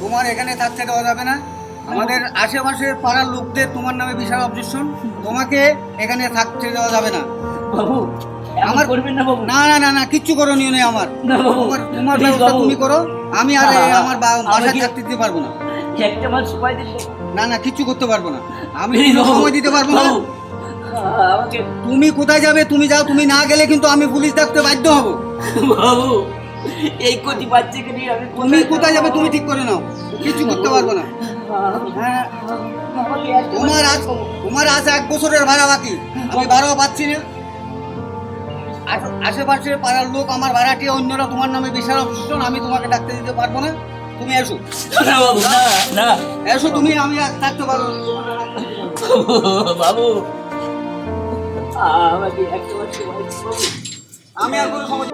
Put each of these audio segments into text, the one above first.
তোমার এখানে থাকতে দেওয়া যাবে না। আমাদের আশেপাশের পাড়ার লোকদের তোমার নামে বিশাল অবজেকশন। তোমাকে এখানে থাকতে দেওয়া যাবে না। বাবু আমার করবেন না বাবু। না না না না, কিচ্ছু করণীয় নেই আমার। না বাবু, তোমার please ব্যবস্থা বাবু। তুমি করো। আমি আর আমার বাসায় আমাকে- থাকতে দিতে পারবো না। একটা মাস সময় দিন বাবু। না না, কিচ্ছু করতে পারবো না। আমি Please কোনো বাবু। সময় দিতে পারবো না। বাবু, আমাকে তুমি কোথায় যাবে তুমি যাও, তুমি না গেলে কিন্তু আমি পুলিশ ডাকতে বাধ্য হব। বাবু, এই কচি বাচ্চাকে নিয়ে আমি তুমি কোথায় যাবে তুমি ঠিক করে নাও, কিছু করতে পারবো না। হ্যাঁ, তোমার আজ 1 বছরের ভাড়া বাকি, আমি ভাড়াও পাচ্ছি না। আশেপাশের পাড়ার লোক আমার ভাড়াটিয়া, অন্যরা তোমার নামে বিশাল অবজেকশন। আমি তোমাকে ডাকতে দিতে পারবো না। তুমি এসো, না বাবু, না না এসো তুমি। আমি আর থাকতে পারবো না। বাবু, আমাকে একটা মাস সময় দিন বাবু। আমি আর কোনো সময়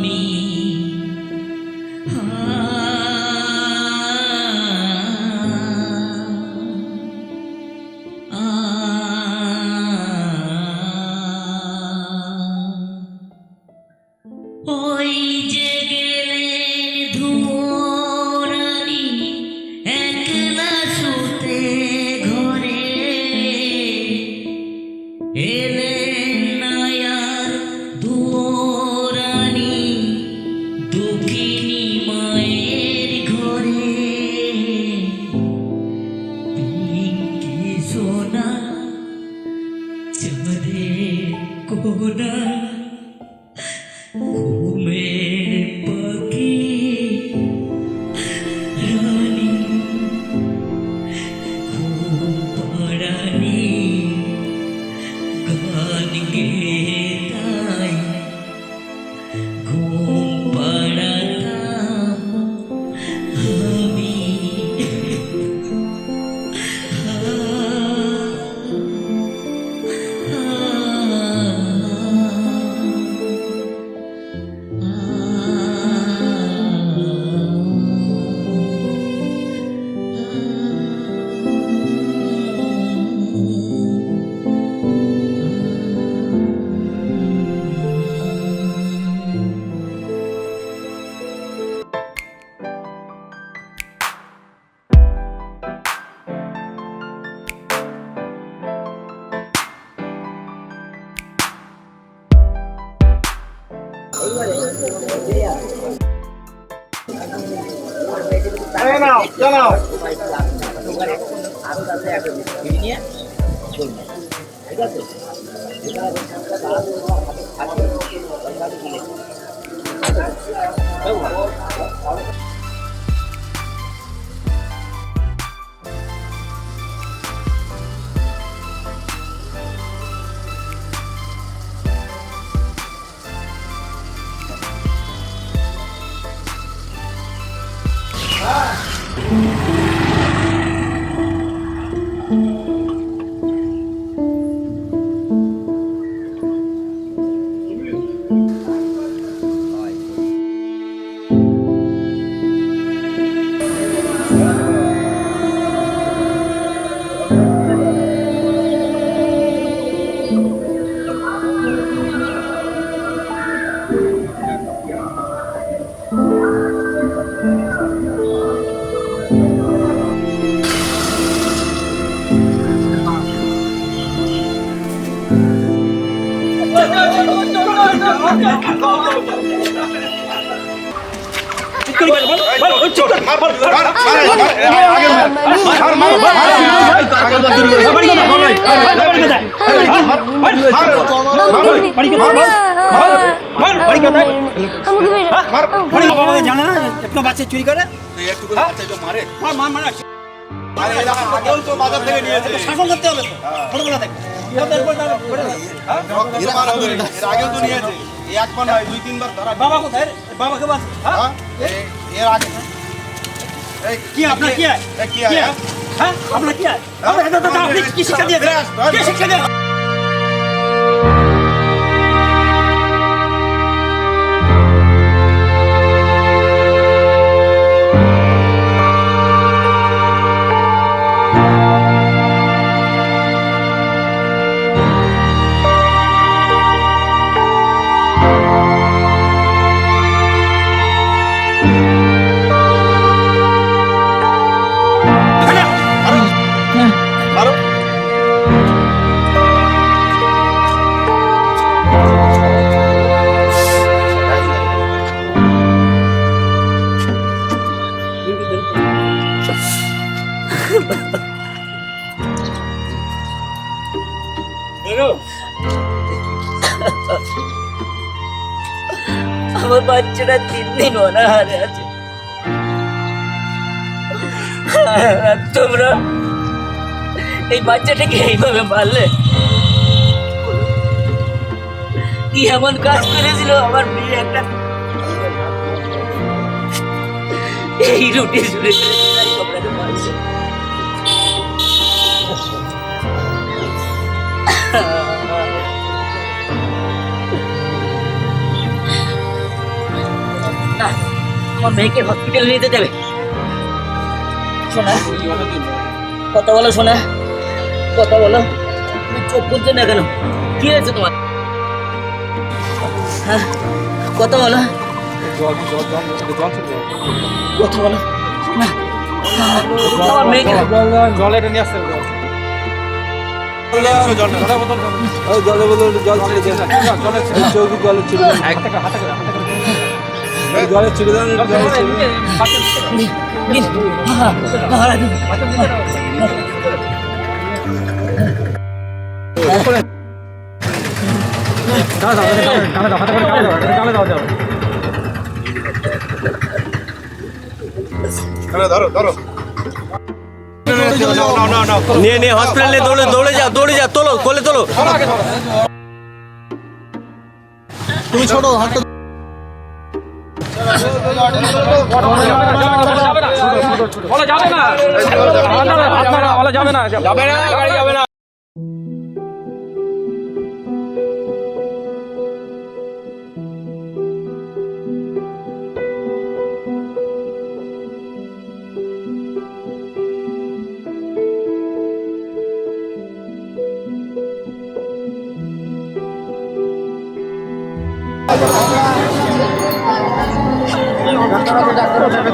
আমি ওই যে গেলেন ধুয়োরানী একলা শুতে ঘরে এলেন না আর ধুয়োরানী দুঃখিনী মায়ের ঘরে পিঙ্কি সোনা চাঁদের কোনা ঘুমের পাখি রানী ঘুম পাড়ানি গান গেয়ে তাই ঘুম পাড়াতাম আমি জানে না একটু বাচ্চা চুরি করে শাসন করতে হবে ছোটবেলা থেকে বাবা কোথায় বাবাকে বাস কি আপনার কি হ্যাঁ আপনার কি আপনি কি শিক্ষা দিয়েছেন কি শিক্ষা দিয়ে আমার বাচ্চাটা 3 দিন অনাহারে আছে আর তোমরা এই বাচ্চাটাকে এইভাবে মারলে কি এমন কাজ করেছিল আমার মেয়ে একটা এই রুটি জুড়ে তোমরাকে মারছে আমার মেয়েকে হসপিটালে নিয়ে যেতে হবে। শোনা, কথা বলো শোনা, কথা বলো। তুমি চোখ খুলছো না কেন? কি হয়েছে তোমার? হ্যাঁ, কথা বলো, কথা বলো না। আমার মেয়েকে জল এটা নিয়ে আসতে জলে বদল জল ছিঁড়ে দেন চৌকি জলে ছিঁড়ে দেন জলে ছিঁড়ে দেন ধরো ধরো নিয়ে নিয়ে হসপিটালে দৌড়ে যা তোলো কোলে তোলো তুমি ছোট হাতটা বলা যাবে না বলা যাবে না গাড়ি যাবে না।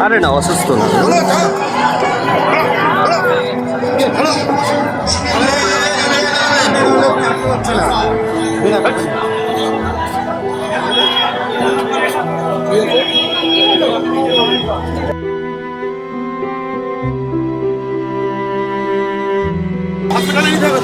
আরে না অসুস্থ না হসপিটালে নিতে হবে।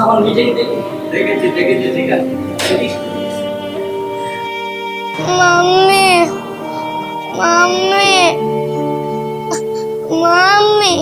আমার মেয়েকে দেখেছি ঠিক আছে। Mami, mami, mami.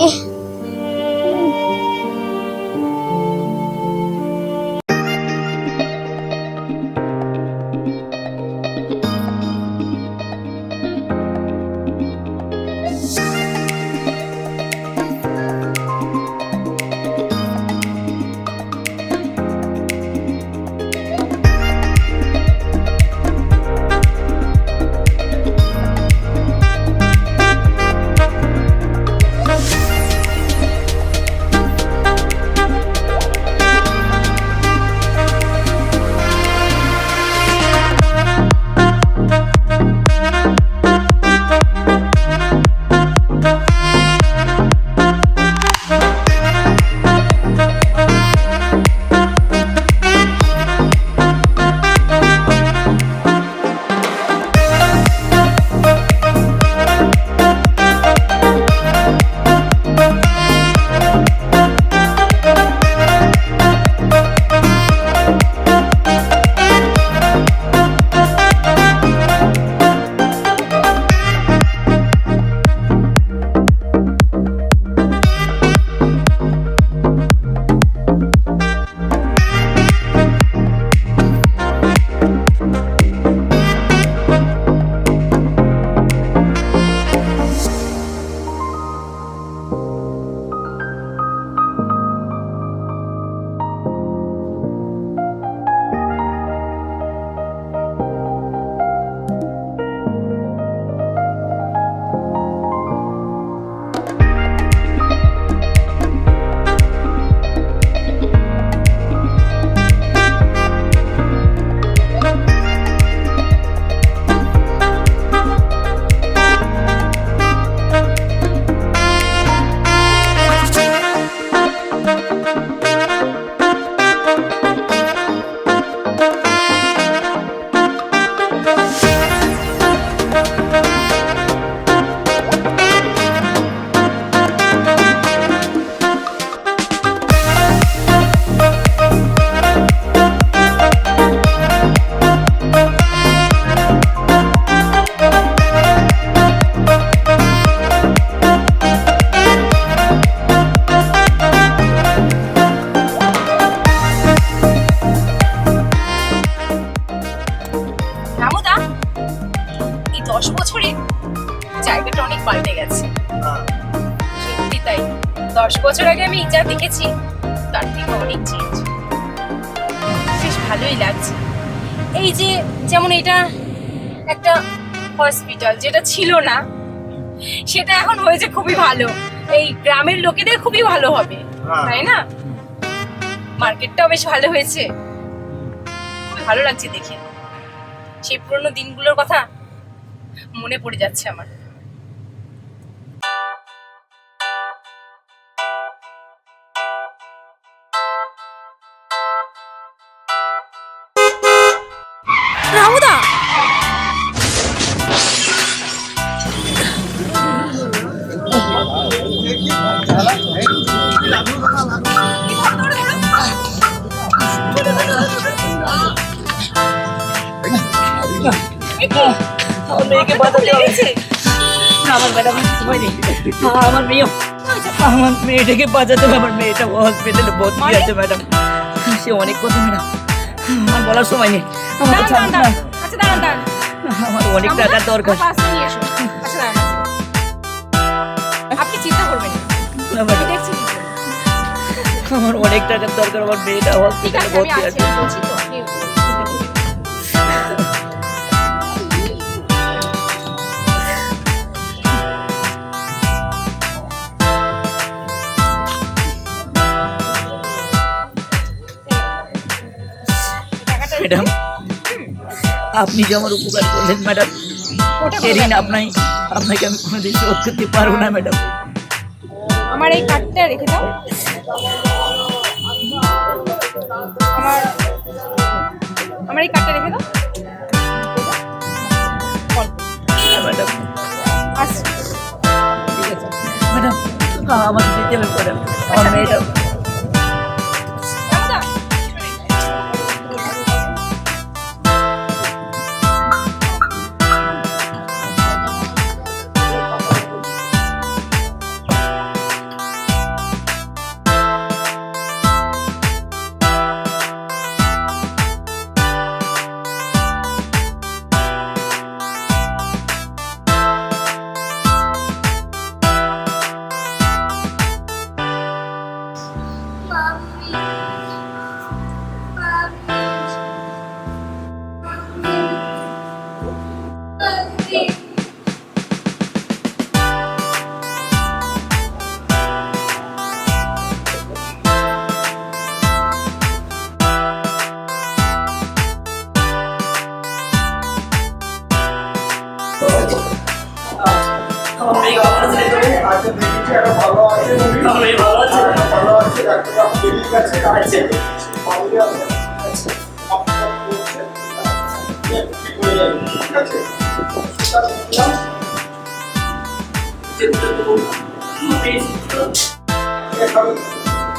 রামুদা, এই 10 বছরে জায়গাটা অনেক পাল্টে গেছে। সত্যি তাই, 10 বছর আগে আমি যা দেখেছি তার থেকে অনেক চেঞ্জ। বেশ ভালোই লাগছে। এই যে যেমন এটা একটা হসপিটাল, যেটা ছিল না সেটা এখন হয়েছে খুবই ভালো। এই গ্রামের লোকেদের খুবই ভালো হবে, তাই না? মার্কেটটাও বেশ ভালো হয়েছে, খুবই ভালো লাগছে দেখে। সেই পুরোনো দিনগুলোর কথা মনে পড়ে যাচ্ছে আমার। রামুদা, আমার মেয়েকে বাঁচাতে হবে। আমার ম্যাডাম আমার মেয়ে, আমার মেয়েটাকে বাঁচাতে হবে। আমার মেয়েটা হসপিটালে ভর্তি আছে ম্যাডাম। সে অনেক কথা ম্যাডাম, আমার বলার সময় নেই। আমার দাঁড়ান, দাঁড়ান, আচ্ছা দাঁড়ান, দাঁড়ান। আমার অনেক টাকার দরকার। পাশে নিয়ে এসো। আচ্ছা দাঁড়ান, আপনি চিন্তা করবেন না, না আমি ম্যাডাম, দেখছি কি করবো। আমার অনেক টাকার দরকার। আমার মেয়েটা ঠিক হসপিটালে আছে, আমি ভর্তি আছি, আছে। আমি বলছি তো, আপনি ম্যাডাম, আপনি যে আমার উপকার করলেন ম্যাডাম, ওটা এর ঋণ করবেন না। আপনাকে আমি কোনোদিন শোধ করতে পারবো না ম্যাডাম। আমার এই কার্ডটা রেখে দাও। আমার এই কার্ডটা রেখে দাও। ম্যাডাম আসছি। ঠিক আছে ম্যাডাম, আমাকে দিতে হবে ম্যাডাম। আমার মেয়েটা রামুদা, আমার মেয়ে ভালো আছে। আচ্ছা দেখেছি একটা ভালো আছে আমার মেয়ে ভালো আছে। ভালো আছে ডাক্তার আপনি বেরিয়ে গেছে আচ্ছা। মামুলি আছে আপনার করছে ঠিক হয়ে যাবে ঠিক আছে সেটা দিলাম খাবে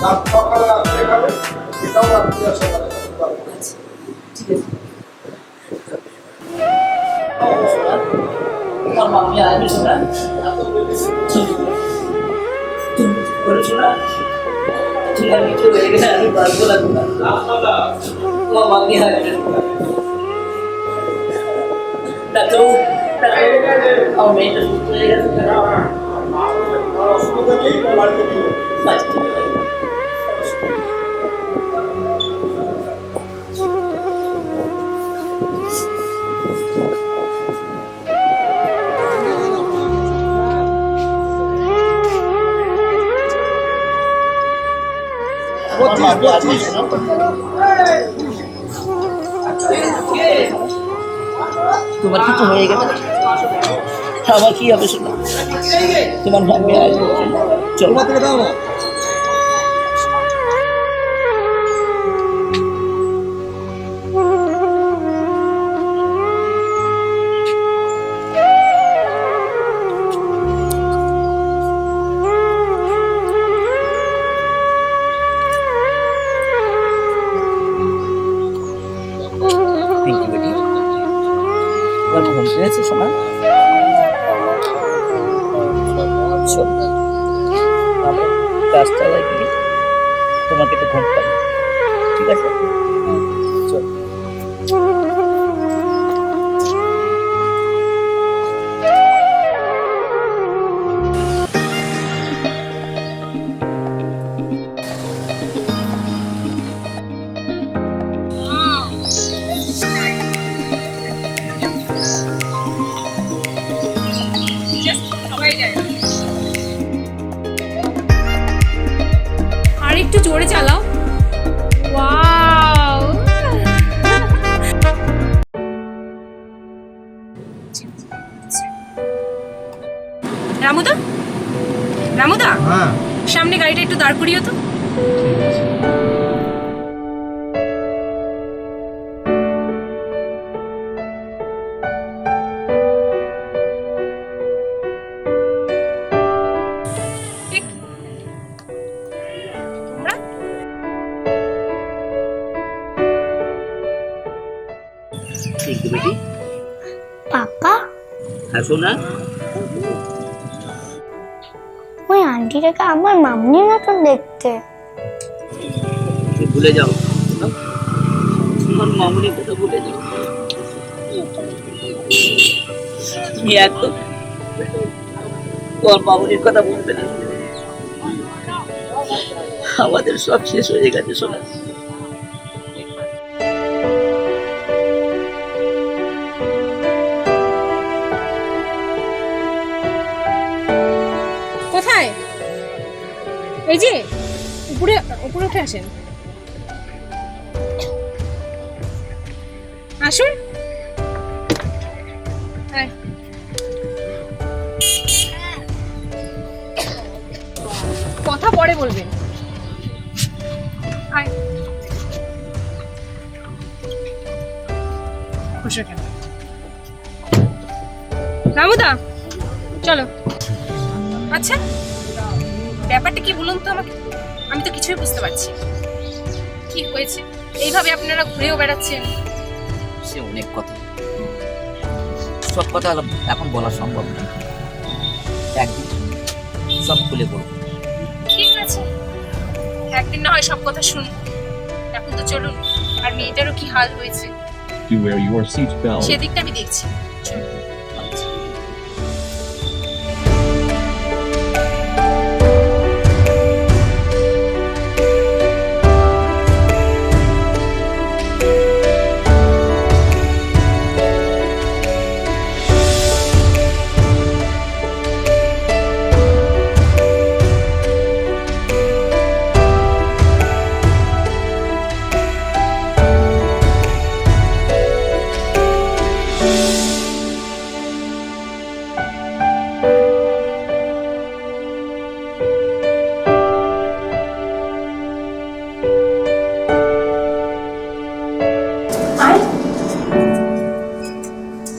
রাত সকালে রাত্রে খাবে এটাও রাত্রে আর সকালে খাবে ঠিক আছে। আমার মামি আসবে শোনা, করে শোনা ঠিক আছে। কিছু হয়ে গেছে, আমি পারবো না। তোমার মামি আসবে ডাক্তারবাবু, আমার মেয়েটা সুস্থ হয়ে গেছে। অসুবিধা নেই বাড়িতে গিয়ে আচ্ছা, ঠিক আছে। তোমার কিছু হয়ে গেছে, আমার কি হবে শোনা? তোমার ভাবি আসবে, চলো। Thank you, baby. তোমার ঘুম পেয়েছে শোনা? চল, আমি কাজটা লাগিয়ে তোমাকে তো ঘুম পাবো, ঠিক আছে? চল। Just সবাই যায়। আর একটু জোরে চালাও। ওয়াও, রামুদা, রামুদা, হ্যাঁ সামনে গাড়িটা একটু দাঁড় করিও তো। ঠিক। তোমরা? ঠিক বেটি। পাপা হ্যাঁ সোনা, ওই আন্টিটাকে আমার মামনির মতন দেখতে। তুমি ভুলে যাও সোনা। তোমার মামুনির কথা ভুলে যাও। তুমি একদম তোমার মামুনির কথা বলবে না। আমাদের সব শেষ হয়ে গেছে সোনা। কোথায়? এই যে উপরে, উপরে উঠে আসেন। আসুন। আয়। কথা পরে বলবেন। আয়। বসো কেন? রামুদা, চলো। আচ্ছা, ব্যাপারটা কি বলুন তো আমাকে, আমি তো কিছুই বুঝতে পারছি না। কি হয়েছে এইভাবে আপনারা ঘুরেও বেড়াচ্ছেন? সে অনেক কথা, সব কথা এখন বলা সম্ভব না। একদিন সব খুলে বলবো। ঠিক আছে, একদিন না হয় সব কথা শুনুন। এখন তো চলুন, আর মেয়েটারও কি হাল হয়েছে Do wear your seat belt. সেদিকটা আমি দেখছি। চলুন।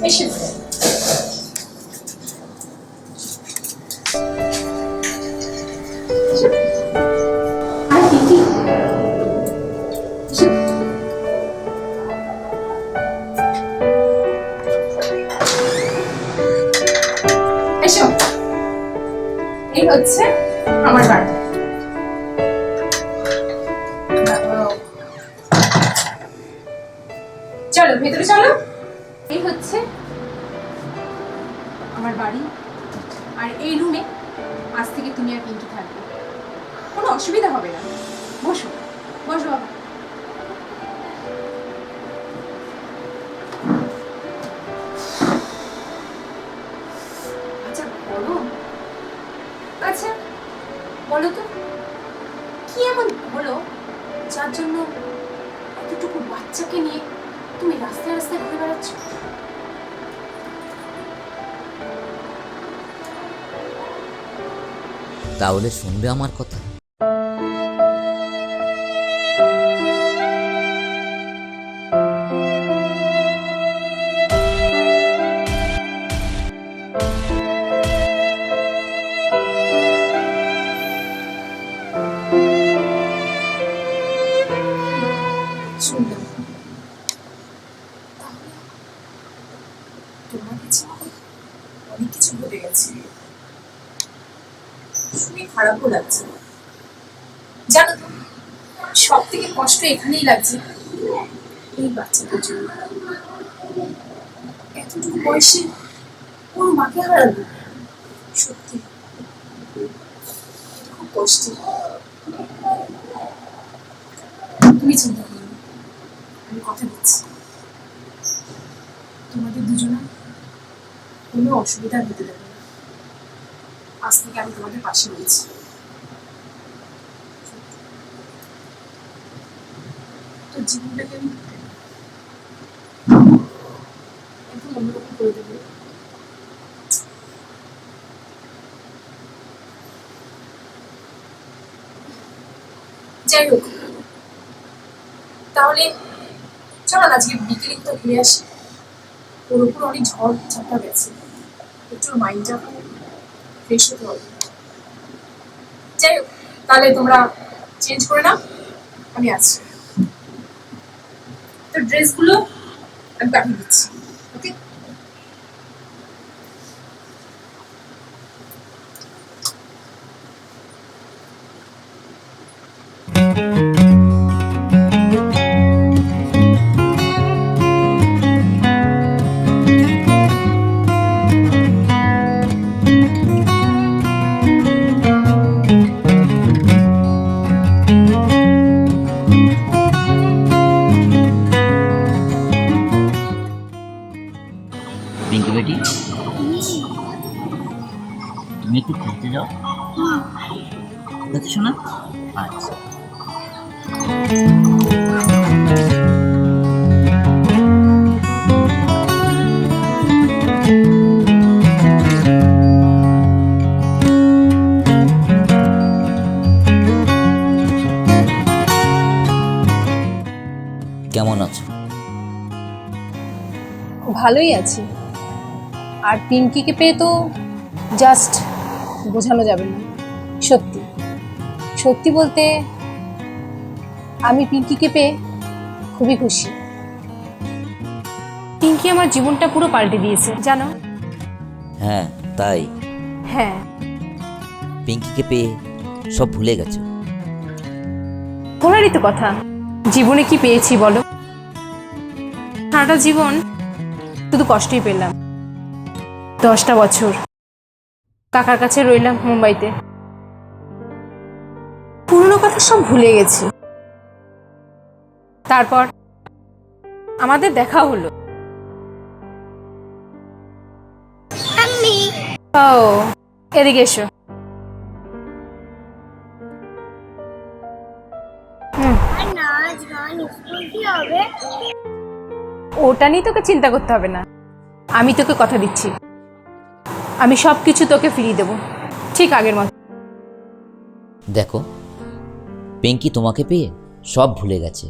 এসে এসো, এই হচ্ছে আমার বাড়ি। চলো ভেতরে চলো। এই হচ্ছে আমার বাড়ি, আর এই রুমে আজ থেকে তুমি আর পিঙ্কি থাকবে। কোনো অসুবিধা হবে না। বসো বসো বাবা। আচ্ছা বলো, আচ্ছা বলো তো কি এমন হলো যার জন্য এতটুকু বাচ্চাকে নিয়ে তুমি রাস্তায় রাস্তায় ঘুরে বেড়াচ্ছ? তাহলে শুনবে আমার কথা? শুনলাম তোমার কাছে অনেক কিছু ঘটে গেছে, শুনে খারাপও লাগছে। জানো তো, সব থেকে কষ্ট এখানেই লাগছে এই বাচ্চাটার জন্য। এতটুকু বয়সে ওর মাকে হারালো, সত্যি খুব কষ্ট। তুমি চিন্তা করো না, আমি কথা দিচ্ছি তোমাদের দুজনে কোনো অসুবিধা হতে দেবে না। আজ থেকে আমি তোমাদের পাশে রয়েছি। তো জীবনটাকে আমি একদম অন্যরকম করে দেবো। যাই হোক, তাহলে চলো না আজকে বিকেলে তো ঘুরে আসি। ওর উপর অনেক ঝড় ঝাপটা গেছে, একটু মাইন্ডটা ফ্রেশ হতে হবে। যাই হোক, তাহলে তোমরা চেঞ্জ করে নাও, আমি আসছি। তো ড্রেসগুলো আমি পাঠিয়ে দিচ্ছি, ওকে? পিঙ্কি বেটি, তুমি একটু খেলতে যাও। দেখছো না? আচ্ছা। কেমন আছো? ভালোই আছি। আর পিঙ্কিকে পেয়ে তো জাস্ট বোঝানো যাবে না। সত্যি সত্যি বলতে আমি পিঙ্কিকে পেয়ে খুবই খুশি। পিঙ্কি আমার জীবনটা পুরো পাল্টে দিয়েছে, জানো? হ্যাঁ, তাই? হ্যাঁ, পিঙ্কিকে পেয়ে সব ভুলে গেছো? ভোলারই তো কথা। জীবনে কি পেয়েছি বলো? সারাটা জীবন শুধু কষ্টই পেলাম। 10টা বছর কাকার কাছে রইলাম মুম্বাইতে, পুরনো কথা সব ভুলে গেছি। তারপর আমাদের দেখা হলো। ও, এদিকে এসো। নাচ গান স্কুল কি হবে? ওটা নিয়ে তোকে চিন্তা করতে হবে না। আমি তোকে কথা দিচ্ছি, আমি সব কিছু তোকে ফিরিয়ে দেবো, ঠিক আগের মতো। দেখো, পিঙ্কি তোমাকে পেয়ে সব ভুলে গেছে।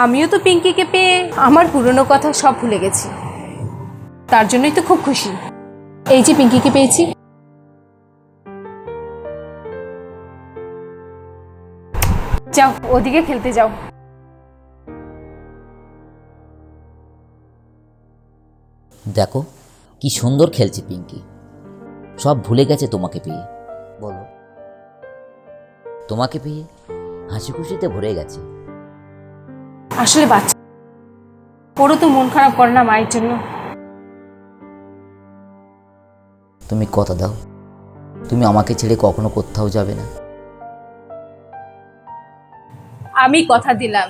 আমিও তো পিঙ্কিকে পেয়ে আমার পুরনো কথা সব ভুলে গেছি। তার জন্যই তো খুব খুশি। এই যে পিঙ্কিকে পেয়েছি। যাও, ওদিকে খেলতে যাও। দেখো কি সুন্দর খেলছে পিঙ্কি, সব ভুলে গেছে তোমাকে পেয়ে। বলো, তোমাকে পেয়ে হাসি খুশিতে ভরে গেছে। আসলে বাচ্চা, ওরও তো মন খারাপ করে না মায়ের জন্য। তুমি কথা দাও, তুমি আমাকে ছেড়ে কখনো কোথাও যাবে না। আমি কথা দিলাম,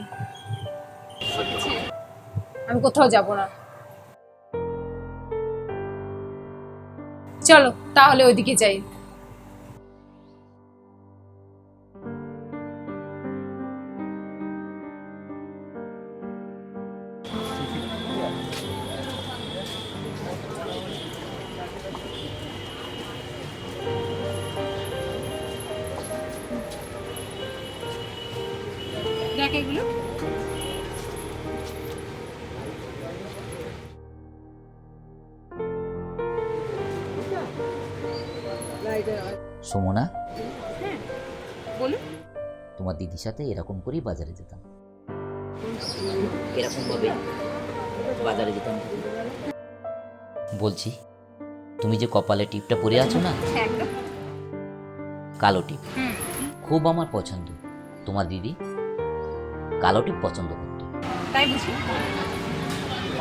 আমি কোথাও যাব না। চলো তাহলে ওইদিকে যাই। দেখ এগুলো। সুমনা, বলুন। তোমার দিদির সাথে এরকম করেই বাজারে যেতাম। এরকম ভাবে বাজারে যেতাম। বলছি, তুমি যে কপালে টিপটা পরে আছো না, কালো টিপ, খুব আমার পছন্দ। তোমার দিদি কালো টিপ পছন্দ করতো। তাই বুঝি?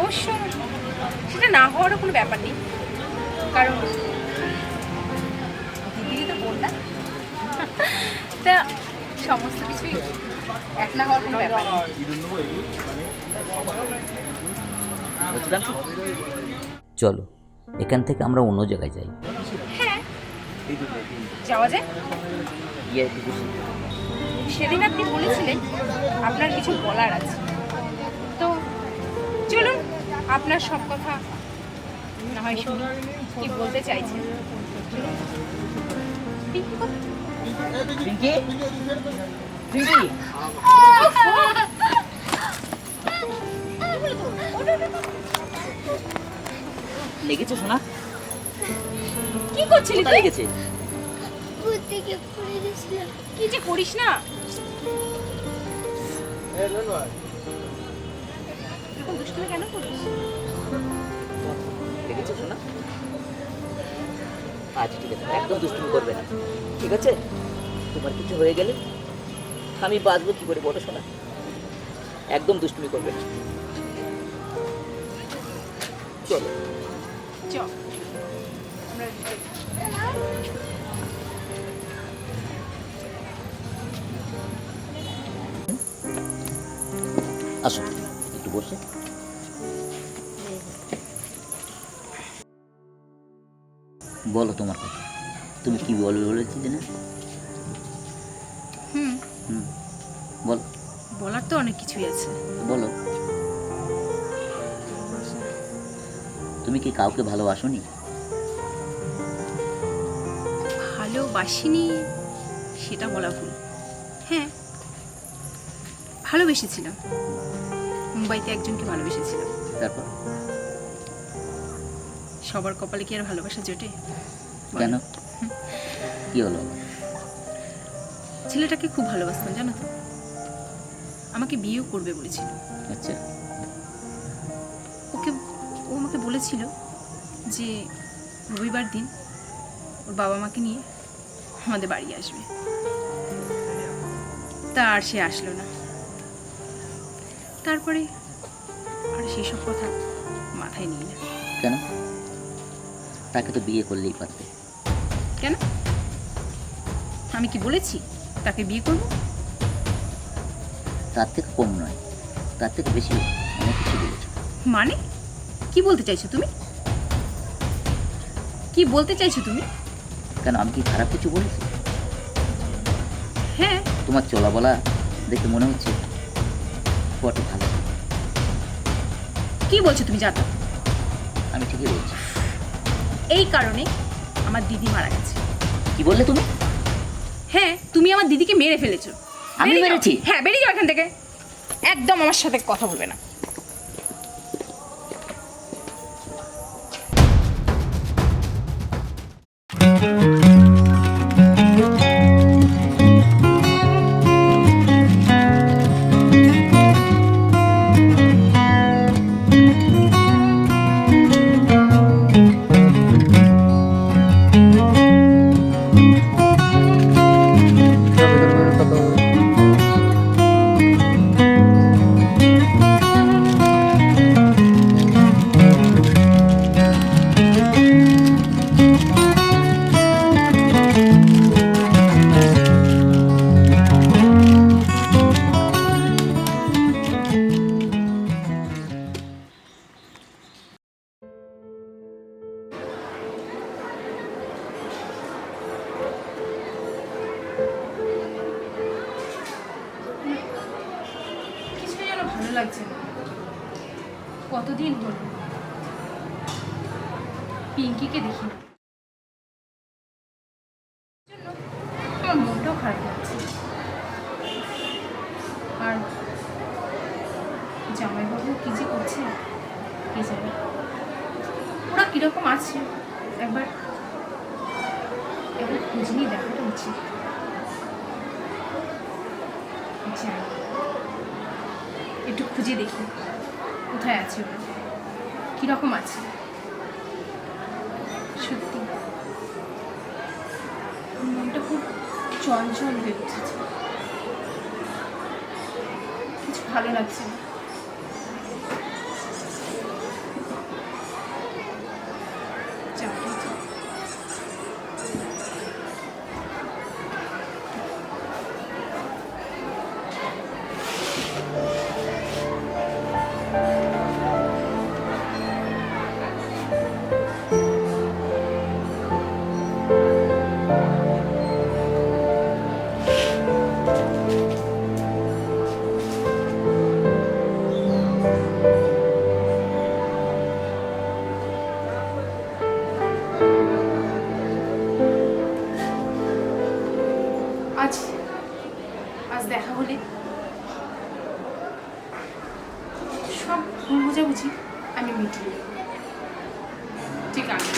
অবশ্য সেটা না হওয়ারও কোনো ব্যাপার নেই, কারণ দিদি তো বললাম, তা সমস্ত কিছুই এক না হওয়ার কোনো ব্যাপার নেই। বুঝলাম তো? চলো এখান থেকে আমরা অন্য জায়গায় যাই। হ্যাঁ, যাওয়া যায়। গিয়ে একটু বসি। সেদিন আপনি বলেছিলেন আপনার কিছু বলার আছে, তো চলুন আপনার সব কথা না হয় শুনি, কি বলতে চাইছেন। চলুন। পিঙ্কি কোথায়? পিঙ্কি, পিঙ্কি, লেগেছে শোনা? কি করছিলি কোথায় তুই? লেগেছে? কি যে করিস না, এরকম দুষ্টুমি কেন করিস? লেগেছে শোনা? আচ্ছা ঠিক আছে, একদম দুষ্টুমি করবে না, ঠিক আছে? তোমার কিছু হয়ে গেলে আমি বাঁচবো কি করে বলো শোনা? একদম দুষ্টুমি করবে না, চলো। চল আমরা আসো একটু বসে। বলো তোমার কথা, তুমি কি বলেছিলে না? হুম, হুম, বলো বলার তো অনেক কিছুই আছে। বলো। তুমি কি কাউকে ভালোবাসোনি? ভালোবাসিনি সেটা বলা ভুল। হ্যাঁ, ভালোবেসেছিলাম। মুম্বাইতে একজনকে ভালোবেসেছিলাম। তারপর সবার কপালে কি আর ভালোবাসা জোটে? কেন, কি হলো? ছেলেটাকে খুব ভালোবাসতাম জানো তো, আমাকে বিয়েও করবে বলেছিল। আচ্ছা, ও আমাকে বলেছিল যে রবিবার দিন ওর বাবা মাকে নিয়ে আমাদের বাড়ি আসবে, তা আর সে আসলো না। তারপরে আর সেসব কথা মাথায় নিই না। কেন? তাকে তো বিয়ে করলেই পারতে। কেন? আমি কি বলেছি তাকে বিয়ে করব? তার থেকে কম নয়, তার থেকে বেশি অনেক কিছু বলেছো। মানে কি বলতে চাইছো তুমি? কি বলতে চাইছো তুমি? কেন, আমি কি খারাপ কিছু বলেছি? হ্যাঁ, তোমার চলা বলা দেখে মনে হচ্ছে বটে ভালো। কি বলছো তুমি জানো? আমি ঠিকই বলছি। এই কারণে আমার দিদি মারা গেছে। কি বললে তুমি? হ্যাঁ, তুমি আমার দিদিকে মেরে ফেলেছো। আমি বেরিয়ে যাও। মেরেছি? হ্যাঁ, বেরিয়ে যাও এখান থেকে, একদম আমার সাথে কথা বলবে না। কিছু যেন ভালো লাগছে না। কতদিন হলো পিঙ্কিকে দেখি না, আমার মনটাও খারাপ লাগছে। আর জামাইবাবু কি যে করছে কে জানে, ওরা কিরকম আছে একবার খোঁজ নিয়ে দেখাটা উচিত। যাই, একটু খুঁজে দেখি কোথায় আছে ওরা, কিরকম আছে। সত্যি মনটা খুব চঞ্চল হয়ে উঠেছে, কিছু ভালো লাগছে না। যাই, দেখা হলে সব ভুল বোঝাবুঝি আমি মিটিয়ে দেবো। ঠিক আছে,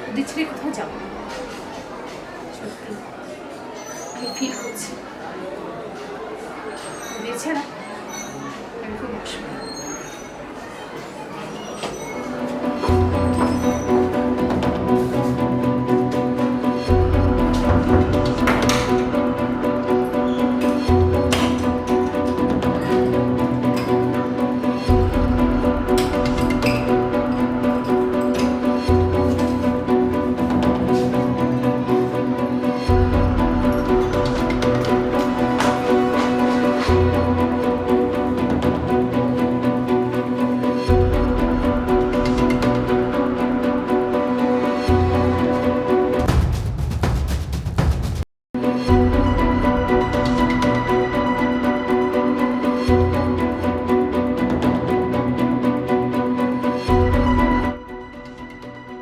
ওদের ছেড়ে কোথাও যাবো না। সত্যি আমি ফিল করছি ওদের ছাড়া আমি খুব অসুবিধা।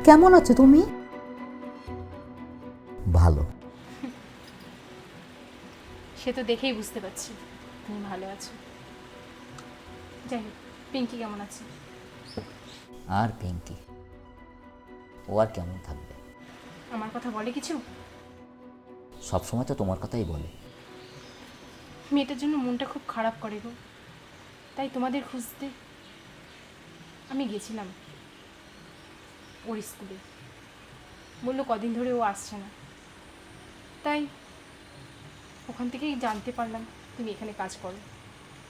কেমন আছো তুমি? ভালো। সে তো দেখেই বুঝতে পারছি তুমি ভালো আছো। যাই হোক, পিঙ্কি কেমন আছে? আর পিঙ্কি, ও আর কেমন থাকবে? আমার কথা বলে কিছু? সবসময় তো তোমার কথাই বলে। মেয়েটার জন্য মনটা খুব খারাপ করে গো। তাই তোমাদের খুঁজতে আমি গেছিলাম ওর স্কুলে। বললো কদিন ধরে ও আসছে না, তাই ওখান থেকেই জানতে পারলাম তুমি এখানে কাজ করো,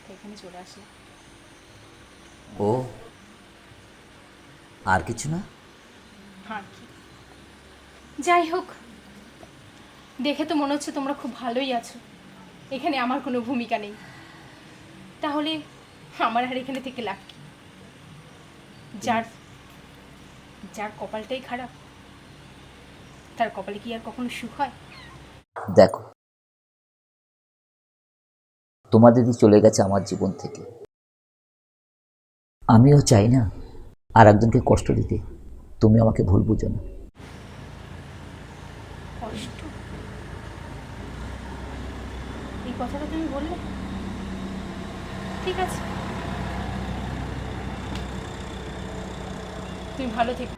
তাই এখানে চলে আসলাম। ও, আর কিছু না? আর কি, যাই হোক, দেখে তো মনে হচ্ছে তোমরা খুব ভালোই আছো। এখানে আমার কোনো ভূমিকা নেই, তাহলে আমার আর এখানে থেকে লাভ কি? যার যার কপালটাই খারাপ, তার কপালে কি আর কখনো সুখ হয়? দেখো, তোমার দিদি চলে গেছে আমার জীবন থেকে। আমিও চাই না আর একজনকে কষ্ট দিতে। তুমি আমাকে ভুল বুঝো না। কষ্ট, এই কথাটা তুমি বললে? ঠিক আছে, তুমি ভালো থেকো।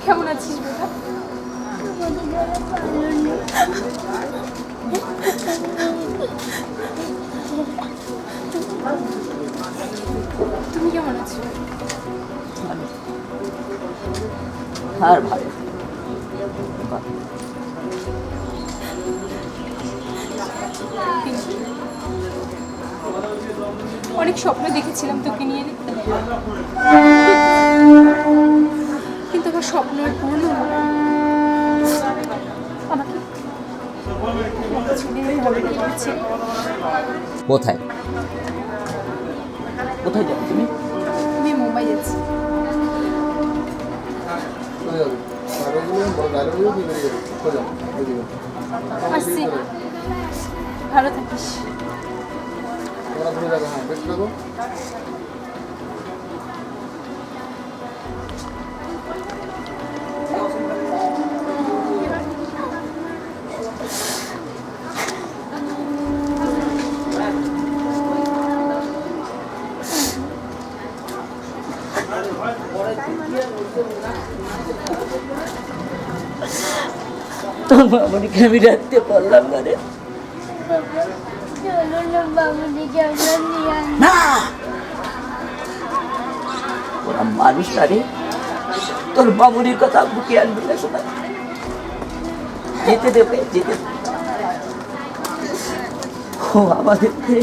কেমন আছিস বেটা? তুমি কেমন আছো? আর ভালো। অনেক স্বপ্ন দেখেছিলাম তোকে নিয়ে, কিন্তু আমার স্বপ্ন আর পূর্ণ হলো না। আমাকে ছেড়ে ভালো লেগেছে। কোথায় কোথায় যাও তুমি? আমি মুম্বাই যাচ্ছি। আসছি, ভালো থাকিস। তোর মামনিকে আমি রাখতে পারলাম না রে। চলো না মামনিকে আমরা নিয়ে আসি। না, ওরা মানুষ না রে, তোর মামনির কথা বুকে আনবি না শোনা। যেতে দেবে, যেতে দেবে। ও আমাদেরকে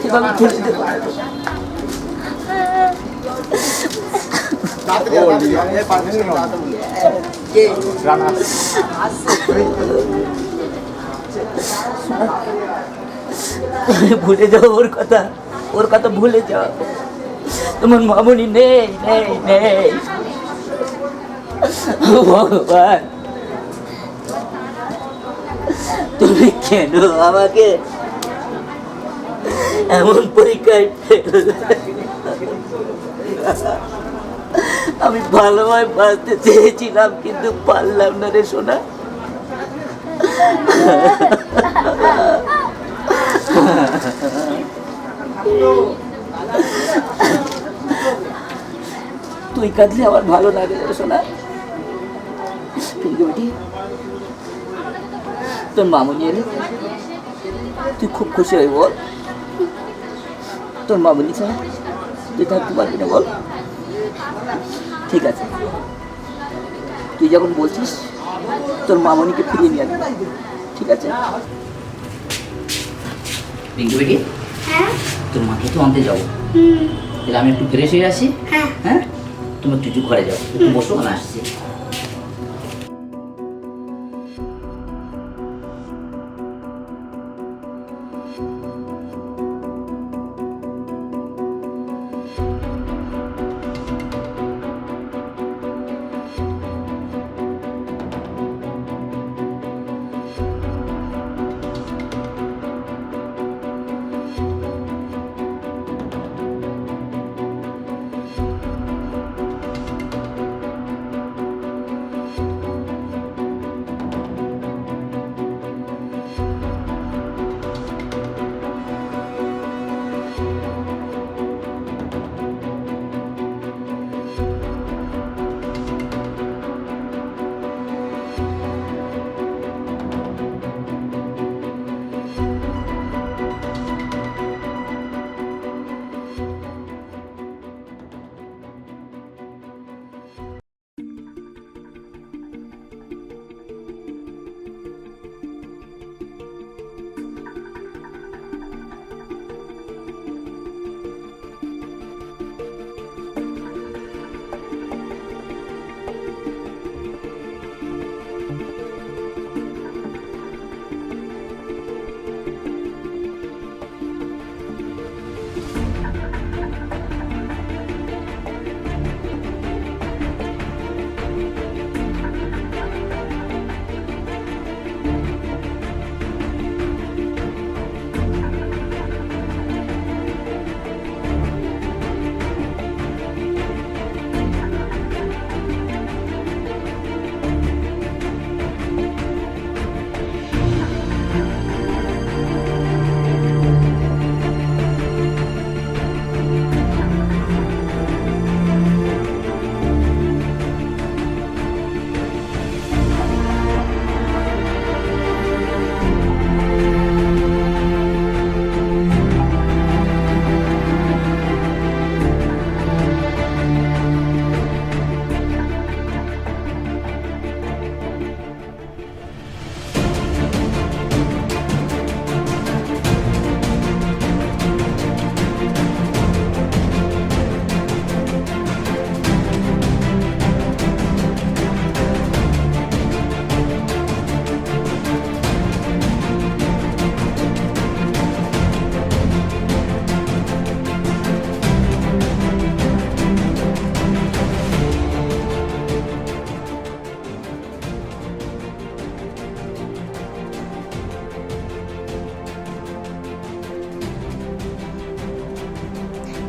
এভাবে ঠেলে দেবে না। ভুলে যাও ওর কথা ভুলে যাও। তোমার মামনি নেই নেই নেই। ভগবান, তুমি কেন আমাকে এমন পরীক্ষায় ফেললে? আমি ভালোভাবে বাঁচতে চেয়েছিলাম, কিন্তু পারলাম না রে সোনা। তুই কাঁদলে আমার ভালো লাগে রে সোনা। বেটি, তোর মামুনি এলে তুই খুব খুশি হয়ে বল। তোর মামুনি ছাড়া তুই থাকতে পারবি না বল? ঠিক আছে, তুই যখন বলছিস তোর মামনিকে ফিরিয়ে নিয়ে আসবি, ঠিক আছে? পিঙ্কি বেটি, তোর মাকে তো আনতে যাবো, তাহলে আমি একটু ফ্রেশ হয়ে আসি। হ্যাঁ, তুমি একটু ঘরে যাও, একটু বসো, আমি আসছি।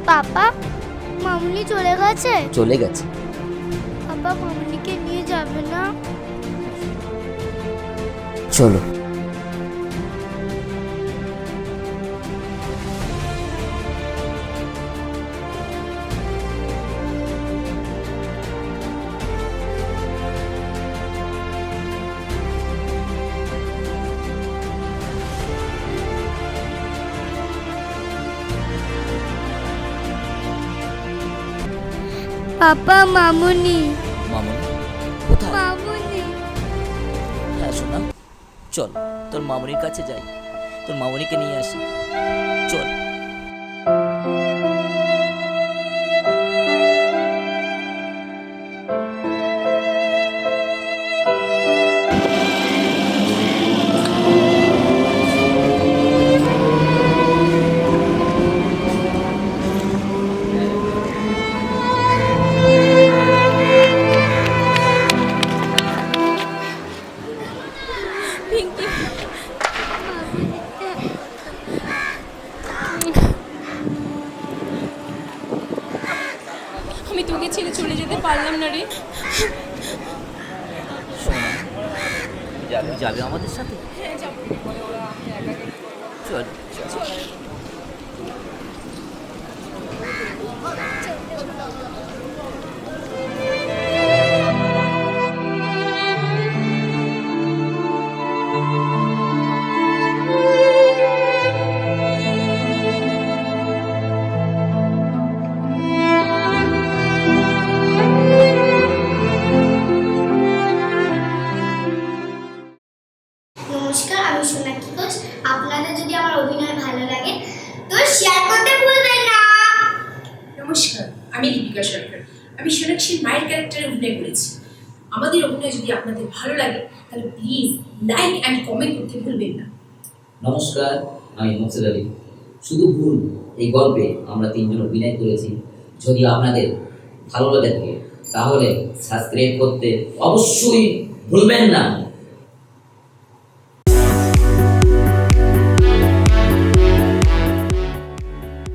পাপা মামুনি চলে গেছে? চলে গেছে। পাপা মামুনিকে নিয়ে যাবে না? চলো। পাপা মামুনি, মামুনি কোথায়? মামুনি। হ্যাঁ শোনা, চল তোর মামুনির কাছে যাই, তোর মামুনিকে নিয়ে আসি, চল। আমি তোকে ছেড়ে চলে যেতে পারলাম না রে। শোনা, যাবে আমাদের সাথে? হ্যাঁ যাবো। চল। নমস্কার, আমি সোনাক্ষী ঘোষ। আপনাদের যদি আমার অভিনয় ভালো লাগে তো শেয়ার করতে ভুলবেন না। নমস্কার, আমি দীপিকা সরকার। আমি সোনাক্ষীর মায়ের ক্যারেক্টারে অভিনয় করেছি। আমাদের অভিনয় যদি আপনাদের ভালো লাগে তাহলে প্লিজ লাইক অ্যান্ড কমেন্ট করতে ভুলবেন না। নমস্কার, আমি মকসুদ আলী। শুধু ভুল এই গল্পে আমরা 3 জন অভিনয় করেছি। যদি আপনাদের ভালো লাগে থাকে তাহলে সাবস্ক্রাইব করতে অবশ্যই ভুলবেন না।